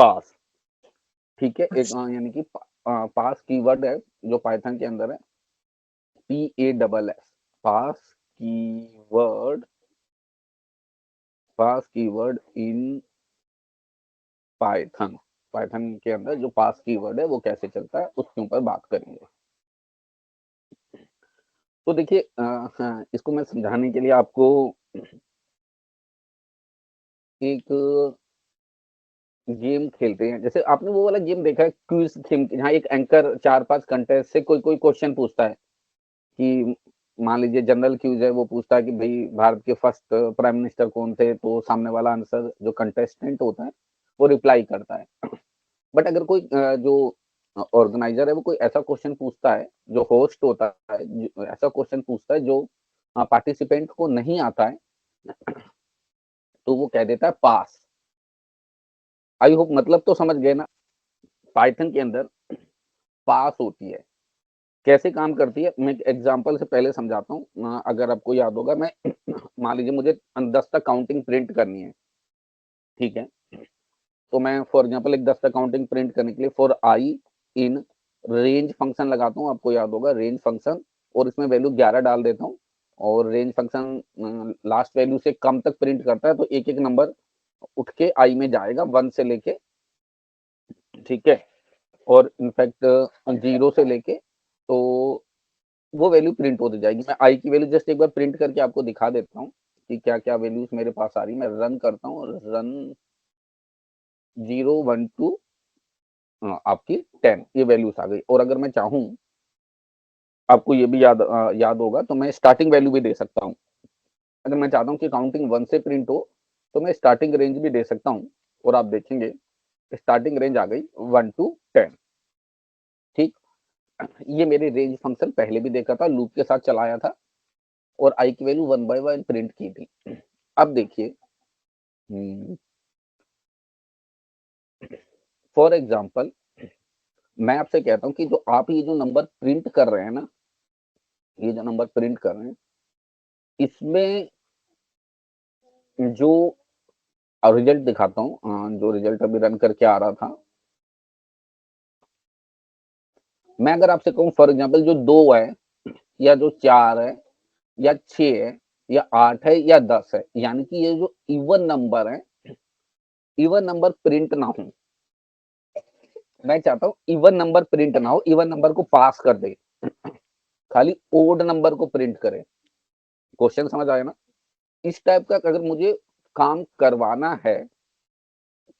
पास, ठीक है। एक यानी कि पास कीवर्ड है जो पाइथन के अंदर है, PASS, pass keyword in Python. Python के अंदर जो पास कीवर्ड है वो कैसे चलता है उसके ऊपर बात करेंगे। तो देखिए इसको मैं समझाने के लिए आपको एक गेम खेलते हैं। जैसे आपने वो वाला गेम देखा है, क्विज गेम, जहाँ एक एंकर 4-5 कंटेस्ट से कोई क्वेश्चन पूछता है कि मान लीजिए जनरल क्यूज है, वो पूछता है कि भाई भारत के फर्स्ट प्राइम मिनिस्टर कौन थे, तो सामने वाला आंसर जो कंटेस्टेंट होता है वो रिप्लाई करता है। बट अगर कोई जो ऑर्गेनाइजर है वो कोई ऐसा क्वेश्चन पूछता है, जो होस्ट होता है ऐसा क्वेश्चन पूछता है जो पार्टिसिपेंट को नहीं आता है, तो वो कह देता है पास। आई होप मतलब तो समझ गए ना। पाइथन के अंदर पास होती है, कैसे काम करती है मैं एग्जांपल से पहले समझाता हूँ। अगर आपको याद होगा, मैं मान लीजिए मुझे 10 तक काउंटिंग प्रिंट करनी है, ठीक है। तो मैं फॉर एग्जांपल एक 10 तक काउंटिंग प्रिंट करने के लिए for I in range function लगाता हूँ, आपको याद होगा रेंज फंक्शन, और इसमें वैल्यू 11 डाल देता हूँ। और रेंज फंक्शन लास्ट वैल्यू से कम तक प्रिंट करता है, तो एक एक नंबर उठ के आई में जाएगा 1 से लेके, ठीक है। और इनफैक्ट 0 से लेके, तो वो वैल्यू प्रिंट होती जाएगी। मैं आई की वैल्यू जस्ट एक बार प्रिंट करके आपको दिखा देता हूँ कि क्या क्या वैल्यूज मेरे पास आ रही है। मैं रन करता हूँ, रन 0 1 2 आपकी 10 ये वैल्यूज आ गई। और अगर मैं चाहूँ, आपको ये भी याद होगा, तो मैं स्टार्टिंग वैल्यू भी दे सकता हूँ। अगर मैं चाहता हूँ कि काउंटिंग 1 से प्रिंट हो, तो मैं स्टार्टिंग रेंज भी दे सकता हूँ, और आप देखेंगे स्टार्टिंग रेंज आ गई 1 to 10, ठीक। ये मेरे रेंज फंक्शन पहले भी देखा था, लूप के साथ चलाया था, और आई की वैल्यू 1 by 1 प्रिंट की थी। अब देखिए, फॉर एग्जाम्पल मैं आपसे कहता हूँ कि जो आप ये जो नंबर प्रिंट कर रहे हैं ना, ये जो नंबर प्रिंट कर रहे हैं, इसमें जो रिजल्ट दिखाता हूँ, जो रिजल्ट अभी रन करके आ रहा था, मैं अगर आपसे कहूँ फॉर एग्जाम्पल जो 2 है, या जो 4 है, या 6 है, या 8 है, या 10 है, यानी कि ये जो इवन नंबर है, इवन नंबर प्रिंट ना हो। मैं चाहता हूँ इवन नंबर प्रिंट ना हो, इवन नंबर को पास कर दे, खाली ओड नंबर को प्रिंट करे। क्वेश्चन समझ आया ना। इस टाइप का अगर मुझे काम करवाना है,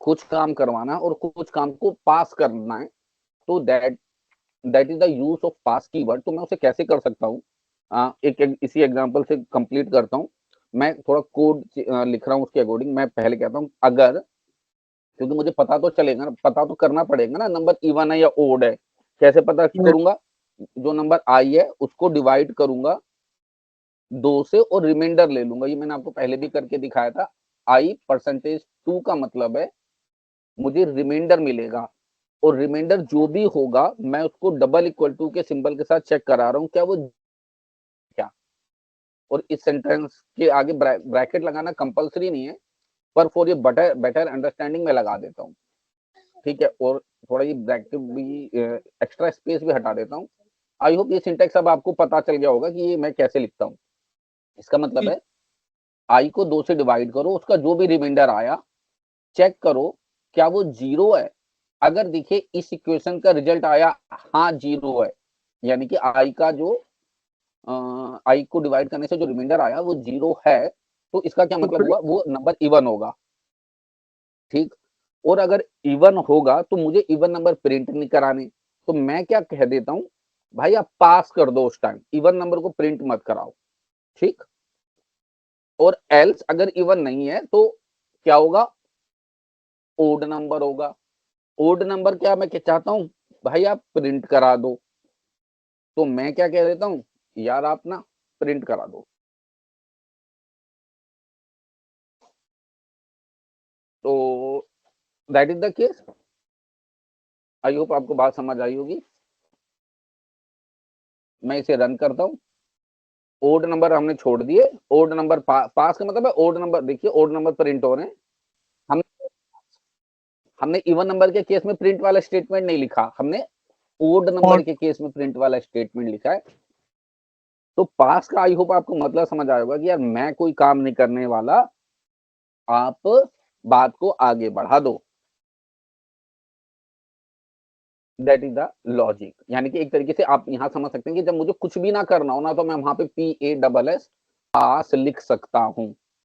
कुछ काम करवाना है और कुछ काम को पास करना है, तो that is the use of pass keyword. तो मैं उसे कैसे कर सकता हूँ, एक इसी एग्जांपल से कंप्लीट करता हूँ। मैं थोड़ा कोड लिख रहा हूँ, उसके अकॉर्डिंग मैं पहले कहता हूँ अगर, क्योंकि मुझे पता तो चलेगा ना, पता तो करना पड़ेगा ना नंबर इवन है या ओड है। कैसे पता करूंगा, जो नंबर आई है उसको डिवाइड करूंगा 2 से और रिमाइंडर ले लूंगा। ये मैंने आपको पहले भी करके दिखाया था। आई %2 का मतलब है मुझे रिमाइंडर मिलेगा, और रिमाइंडर जो भी होगा मैं उसको डबल इक्वल टू के सिंबल के साथ चेक करा रहा हूँ क्या वो क्या। और इस सेंटेंस के आगे ब्रैकेट लगाना कंपलसरी नहीं है, पर फॉर ये बेटर अंडरस्टैंडिंग में लगा देता हूँ, ठीक है। और थोड़ा ये ब्रैकेट भी, एक्स्ट्रा स्पेस भी हटा देता हूँ। आई होप ये सिंटेक्स अब आपको पता चल गया होगा कि ये मैं कैसे लिखता हूँ। इसका मतलब है आई को 2 से डिवाइड करो, उसका जो भी रिमाइंडर आया चेक करो क्या वो 0 है। अगर देखिए इस इक्वेशन का रिजल्ट आया हाँ 0 है, यानी कि आई का जो आई को डिवाइड करने से जो रिमाइंडर आया वो 0 है, तो इसका क्या मतलब हुआ, वो नंबर इवन होगा, ठीक। और अगर इवन होगा तो मुझे इवन नंबर प्रिंट नहीं कराने, तो मैं क्या कह देता हूँ, भाई आप पास कर दो, उस टाइम इवन नंबर को प्रिंट मत कराओ, ठीक। और एल्स अगर इवन नहीं है तो क्या होगा, ओड नंबर होगा। ओड नंबर क्या मैं क्या चाहता हूँ, भाई आप प्रिंट करा दो, तो मैं क्या कह देता हूँ, यार आप ना प्रिंट करा दो। तो that is the case. I hope आपको बात समझ आई होगी। मैं इसे रन करता हूँ, ओड नंबर हमने छोड़ दिए, ओड नंबर पास का मतलब है ओड नंबर, देखिए ओड नंबर प्रिंट हो रहे हैं। हम हमने इवन नंबर के केस में प्रिंट वाला स्टेटमेंट नहीं लिखा, हमने ओड नंबर के केस में प्रिंट वाला स्टेटमेंट लिखा है। तो पास का आई होप आपको मतलब समझ आया होगा कि यार मैं कोई काम नहीं करने वाला, आप बात को आगे बढ़ा दो। That is the logic. यानी कि एक तरीके से आप यहां समझ सकते हैं कि जब मुझे कुछ भी ना करना हो ना, तो मैं वहां पे PASS पास लिख सकता हूं।